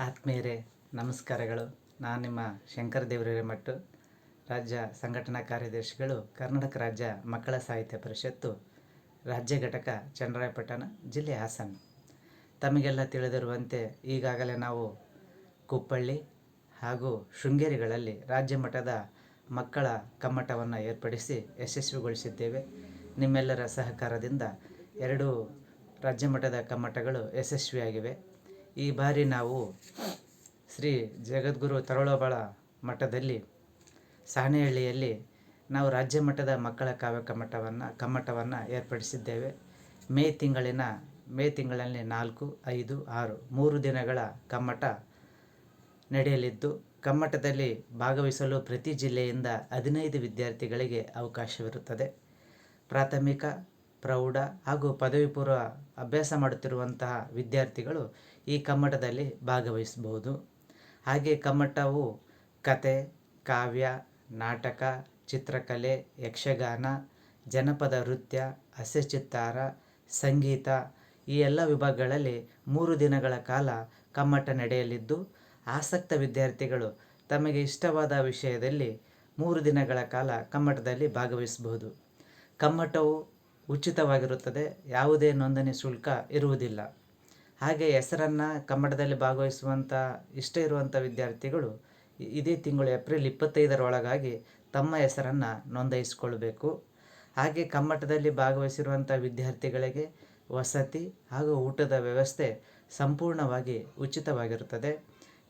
ಆತ್ಮೀಯರೇ ನಮಸ್ಕಾರಗಳು. ನಾನು ನಿಮ್ಮ ಶಂಕರ ದೇವರಹಿರೇಮಠ, ರಾಜ್ಯ ಸಂಘಟನಾ ಕಾರ್ಯದರ್ಶಿಗಳು, ಕರ್ನಾಟಕ ರಾಜ್ಯ ಮಕ್ಕಳ ಸಾಹಿತ್ಯ ಪರಿಷತ್ತು, ರಾಜ್ಯ ಘಟಕ, ಚನ್ನರಾಯಪಟ್ಟಣ ಜಿಲ್ಲೆ, ಹಾಸನ. ತಮಗೆಲ್ಲ ತಿಳಿದಿರುವಂತೆ ಈಗಾಗಲೇ ನಾವು ಕುಪ್ಪಳ್ಳಿ ಹಾಗೂ ಶೃಂಗೇರಿಗಳಲ್ಲಿ ರಾಜ್ಯ ಮಟ್ಟದ ಮಕ್ಕಳ ಕಮ್ಮಟವನ್ನು ಏರ್ಪಡಿಸಿ ಯಶಸ್ವಿಗೊಳಿಸಿದ್ದೇವೆ. ನಿಮ್ಮೆಲ್ಲರ ಸಹಕಾರದಿಂದ 2 ರಾಜ್ಯ ಮಟ್ಟದ ಕಮ್ಮಟಗಳು ಯಶಸ್ವಿಯಾಗಿವೆ. ಈ ಬಾರಿ ನಾವು ಶ್ರೀ ಜಗದ್ಗುರು ತರಳಬಾಳ ಮಠದಲ್ಲಿ ಸಾಣೆಹಳ್ಳಿಯಲ್ಲಿ ನಾವು ರಾಜ್ಯ ಮಟ್ಟದ ಮಕ್ಕಳ ಕಾವ್ಯ ಕಮ್ಮಟವನ್ನು ಏರ್ಪಡಿಸಿದ್ದೇವೆ. ಮೇ ತಿಂಗಳಲ್ಲಿ 4, 5, 6 3 ದಿನಗಳ ಕಮ್ಮಟ ನಡೆಯಲಿದ್ದು, ಕಮ್ಮಟದಲ್ಲಿ ಭಾಗವಹಿಸಲು ಪ್ರತಿ ಜಿಲ್ಲೆಯಿಂದ 15 ವಿದ್ಯಾರ್ಥಿಗಳಿಗೆ ಅವಕಾಶವಿರುತ್ತದೆ. ಪ್ರಾಥಮಿಕ, ಪ್ರೌಢ ಹಾಗೂ ಪದವಿ ಪೂರ್ವ ಅಭ್ಯಾಸ ಮಾಡುತ್ತಿರುವಂತಹ ವಿದ್ಯಾರ್ಥಿಗಳು ಈ ಕಮ್ಮಟದಲ್ಲಿ ಭಾಗವಹಿಸಬಹುದು. ಹಾಗೆ ಕಮ್ಮಟವು ಕತೆ, ಕಾವ್ಯ, ನಾಟಕ, ಚಿತ್ರಕಲೆ, ಯಕ್ಷಗಾನ, ಜನಪದ ನೃತ್ಯ, ಹಾಸ್ಯಚಿತ್ತಾರ, ಸಂಗೀತ ಈ ಎಲ್ಲ ವಿಭಾಗಗಳಲ್ಲಿ 3 ದಿನಗಳ ಕಾಲ ಕಮ್ಮಟ ನಡೆಯಲಿದ್ದು, ಆಸಕ್ತ ವಿದ್ಯಾರ್ಥಿಗಳು ತಮಗೆ ಇಷ್ಟವಾದ ವಿಷಯದಲ್ಲಿ 3 ದಿನಗಳ ಕಾಲ ಕಮ್ಮಟದಲ್ಲಿ ಭಾಗವಹಿಸಬಹುದು. ಕಮ್ಮಟವು ಉಚಿತವಾಗಿರುತ್ತದೆ, ಯಾವುದೇ ನೋಂದಣಿ ಶುಲ್ಕ ಇರುವುದಿಲ್ಲ. ಹಾಗೆ ಹೆಸರನ್ನು ಕಮ್ಮಟದಲ್ಲಿ ಭಾಗವಹಿಸುವಂಥ ಇಷ್ಟ ಇರುವಂಥ ವಿದ್ಯಾರ್ಥಿಗಳು ಇದೇ ತಿಂಗಳು ಏಪ್ರಿಲ್ 25ರ ಒಳಗಾಗಿ ತಮ್ಮ ಹೆಸರನ್ನು ನೋಂದಾಯಿಸಿಕೊಳ್ಬೇಕು. ಹಾಗೆ ಕಮ್ಮಟದಲ್ಲಿ ಭಾಗವಹಿಸಿರುವಂಥ ವಿದ್ಯಾರ್ಥಿಗಳಿಗೆ ವಸತಿ ಹಾಗೂ ಊಟದ ವ್ಯವಸ್ಥೆ ಸಂಪೂರ್ಣವಾಗಿ ಉಚಿತವಾಗಿರುತ್ತದೆ.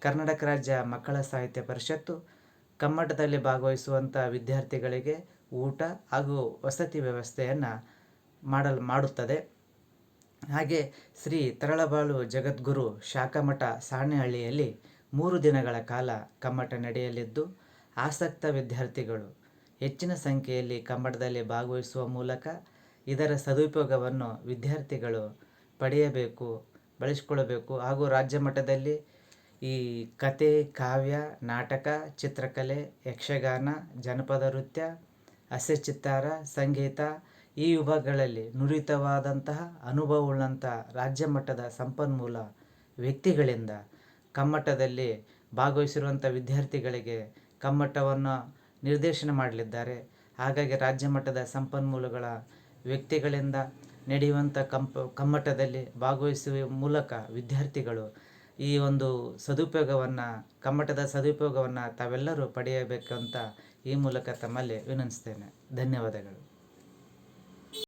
ಕರ್ನಾಟಕ ರಾಜ್ಯ ಮಕ್ಕಳ ಸಾಹಿತ್ಯ ಪರಿಷತ್ತು ಕಮ್ಮಟದಲ್ಲಿ ಭಾಗವಹಿಸುವಂಥ ವಿದ್ಯಾರ್ಥಿಗಳಿಗೆ ಊಟ ಹಾಗೂ ವಸತಿ ವ್ಯವಸ್ಥೆಯನ್ನು ಮಾಡುತ್ತದೆ. ಹಾಗೆ ಶ್ರೀ ತರಳಬಾಳು ಜಗದ್ಗುರು ಶಾಖಾಮಠ ಸಾಣೆಹಳ್ಳಿಯಲ್ಲಿ 3 ದಿನಗಳ ಕಾಲ ಕಮ್ಮಟ ನಡೆಯಲಿದ್ದು, ಆಸಕ್ತ ವಿದ್ಯಾರ್ಥಿಗಳು ಹೆಚ್ಚಿನ ಸಂಖ್ಯೆಯಲ್ಲಿ ಕಮ್ಮಟದಲ್ಲಿ ಭಾಗವಹಿಸುವ ಮೂಲಕ ಇದರ ಸದುಪಯೋಗವನ್ನು ವಿದ್ಯಾರ್ಥಿಗಳು ಬಳಸಿಕೊಳ್ಳಬೇಕು. ಹಾಗೂ ರಾಜ್ಯ ಮಟ್ಟದಲ್ಲಿ ಈ ಕತೆ, ಕಾವ್ಯ, ನಾಟಕ, ಚಿತ್ರಕಲೆ, ಯಕ್ಷಗಾನ, ಜನಪದ ನೃತ್ಯ, ಹಾಸ್ಯಚಿತ್ತಾರ, ಸಂಗೀತ ಈ ವಿಭಾಗಗಳಲ್ಲಿ ನುರಿತವಾದಂತಹ ಅನುಭವವುಳ್ಳಂಥ ರಾಜ್ಯ ಮಟ್ಟದ ಸಂಪನ್ಮೂಲ ವ್ಯಕ್ತಿಗಳಿಂದ ಕಮ್ಮಟದಲ್ಲಿ ಭಾಗವಹಿಸಿರುವಂಥ ವಿದ್ಯಾರ್ಥಿಗಳಿಗೆ ಕಮ್ಮಟವನ್ನು ನಿರ್ದೇಶನ ಮಾಡಲಿದ್ದಾರೆ. ಹಾಗಾಗಿ ರಾಜ್ಯ ಮಟ್ಟದ ಸಂಪನ್ಮೂಲಗಳ ವ್ಯಕ್ತಿಗಳಿಂದ ನಡೆಯುವಂಥ ಕಮ್ಮಟದಲ್ಲಿ ಭಾಗವಹಿಸುವ ಮೂಲಕ ವಿದ್ಯಾರ್ಥಿಗಳು ಈ ಒಂದು ಕಮ್ಮಟದ ಸದುಪಯೋಗವನ್ನು ತಾವೆಲ್ಲರೂ ಪಡೆಯಬೇಕಂತ ಈ ಮೂಲಕ ತಮ್ಮಲ್ಲಿ ವಿನಂತಿಸ್ತೇನೆ. ಧನ್ಯವಾದಗಳು.